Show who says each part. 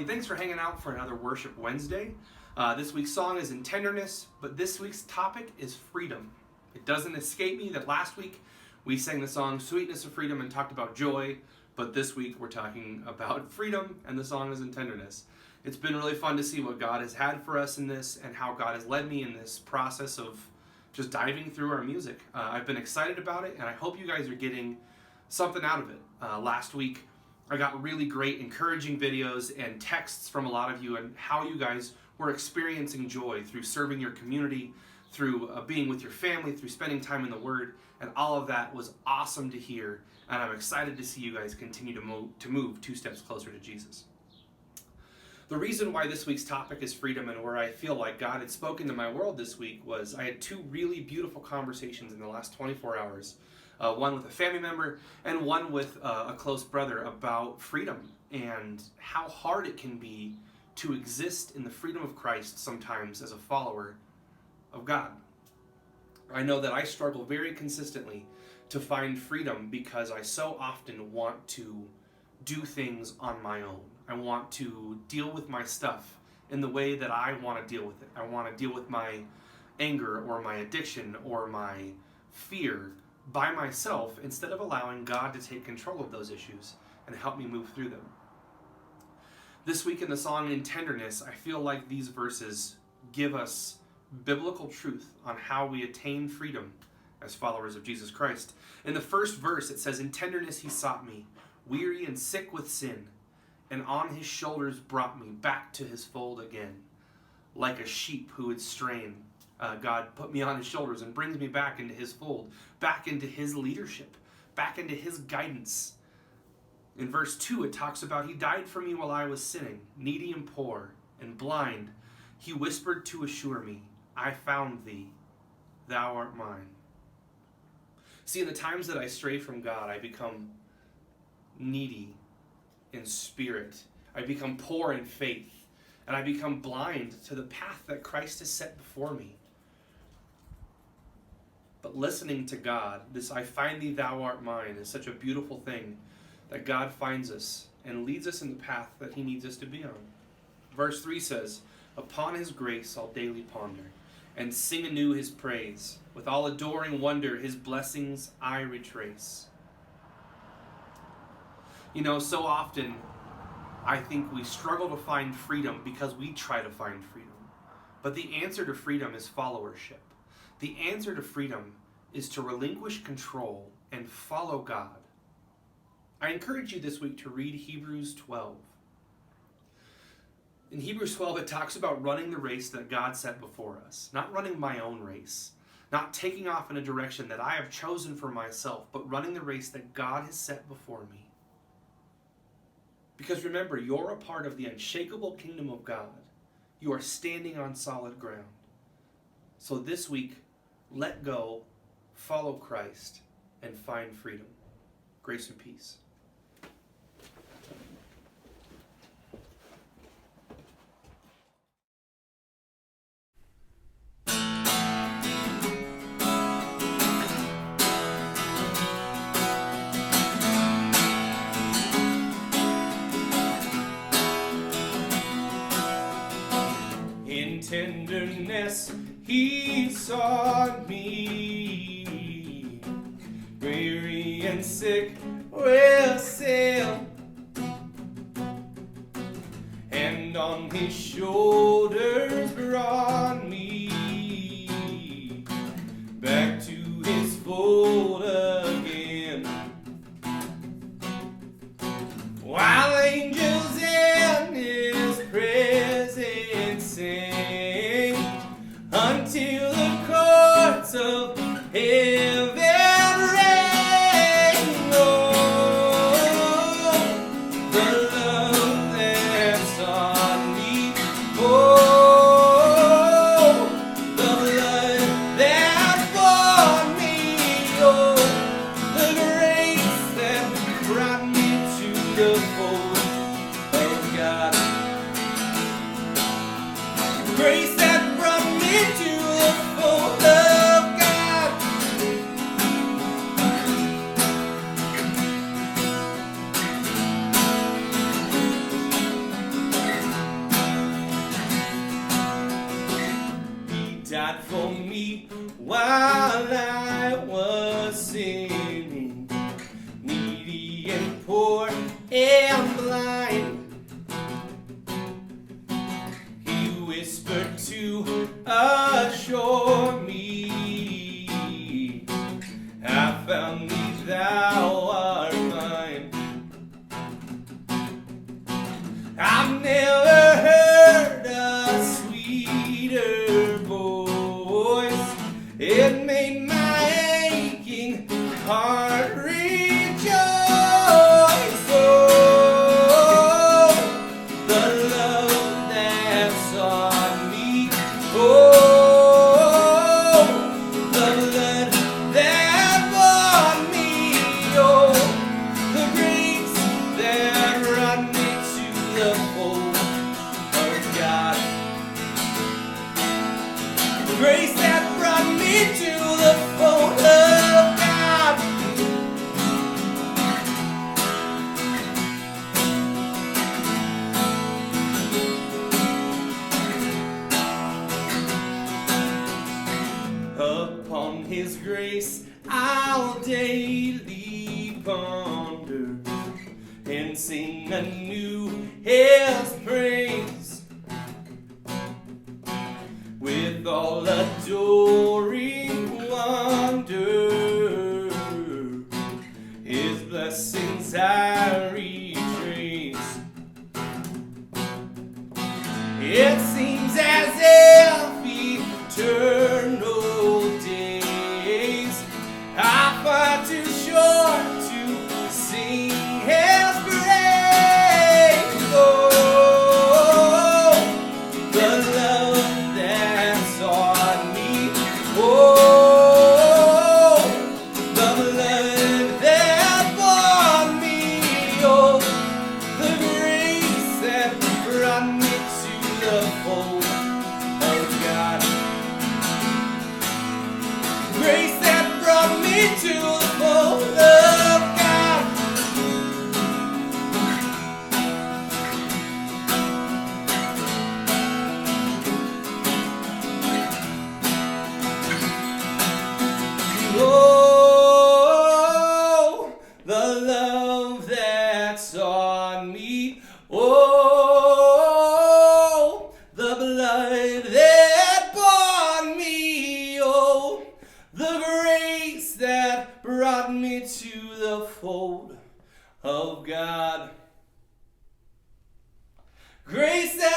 Speaker 1: everybody. Thanks for hanging out for another Worship Wednesday. This week's song is in Tenderness, but this week's topic is freedom. It doesn't escape me that last week we sang the song Sweetness of Freedom and talked about joy, but this week we're talking about freedom and the song is in Tenderness. It's been really fun to see what God has had for us in this and how God has led me in this process of just diving through our music. I've been excited about it and I hope you guys are getting something out of it. Last week I got really great encouraging videos and texts from a lot of you and how you guys were experiencing joy through serving your community, through being with your family, through spending time in the Word, and all of that was awesome to hear, and I'm excited to see you guys continue to move 2 steps closer to Jesus. The reason why this week's topic is freedom and where I feel like God had spoken to my world this week was I had 2 really beautiful conversations in the last 24 hours. One with a family member and one with a close brother about freedom and how hard it can be to exist in the freedom of Christ sometimes as a follower of God. I know that I struggle very consistently to find freedom because I so often want to do things on my own. I want to deal with my stuff in the way that I want to deal with it. I want to deal with my anger or my addiction or my fear by myself instead of allowing God to take control of those issues and help me move through them. This week in the song In Tenderness, I feel like these verses give us biblical truth on how we attain freedom as followers of Jesus Christ. In the first verse it says, "In tenderness he sought me, weary and sick with sin, and on his shoulders brought me back to his fold again. Like a sheep who would strain, God put me on his shoulders and brings me back into his fold, back into his leadership, back into his guidance." In verse 2 it talks about, "He died for me while I was sinning, needy and poor and blind. He whispered to assure me, I found thee, thou art mine." See, in the times that I stray from God, I become needy in spirit. I become poor in faith. And I become blind to the path that Christ has set before me. But listening to God, this "I find thee, thou art mine" is such a beautiful thing that God finds us and leads us in the path that he needs us to be on. Verse 3 says, "Upon his grace I'll daily ponder, and sing anew his praise. With all adoring wonder his blessings I retrace." You know, so often I think we struggle to find freedom because we try to find freedom. But the answer to freedom is followership. The answer to freedom is to relinquish control and follow God. I encourage you this week to read Hebrews 12. In Hebrews 12, it talks about running the race that God set before us. Not running my own race. Not taking off in a direction that I have chosen for myself, but running the race that God has set before me. Because remember, you're a part of the unshakable kingdom of God. You are standing on solid ground. So this week, let go, follow Christ, and find freedom. Grace and peace. In tenderness he sought me, weary and sick with sin, and on his shoulders brought me back to his fold again. While angels in his presence sing, until the courts of heaven ring. Oh, the love that's on me. Oh, the blood that bought me. Oh, the grace that brought me to the fold of God. Grace that brought me to the fold of God.
Speaker 2: died for me while I was sinning, needy and poor and blind. He whispered to assure me, I found thee, thou art mine. I've never heard a sweeter voice. It made my aching heart rejoice. Oh, the love that's on me. Oh, the blood that bought me. Oh, the grace that brought me to the fold of God. The grace that brought me to the fold of God. Upon His grace I'll daily ponder and sing anew His praise, with all adoring wonder. His blessings I retrace. It seems as if eternal days are far too short to sing His praise. Oh, the love that's on me. Oh, the blood that bought me. Oh, the grace that brought me to the fold of God. Grace that brought me to the fold of God. Oh, the love that's on me. Oh, the blood that bought me. Oh, the grace that brought me to the fold of God. Grace that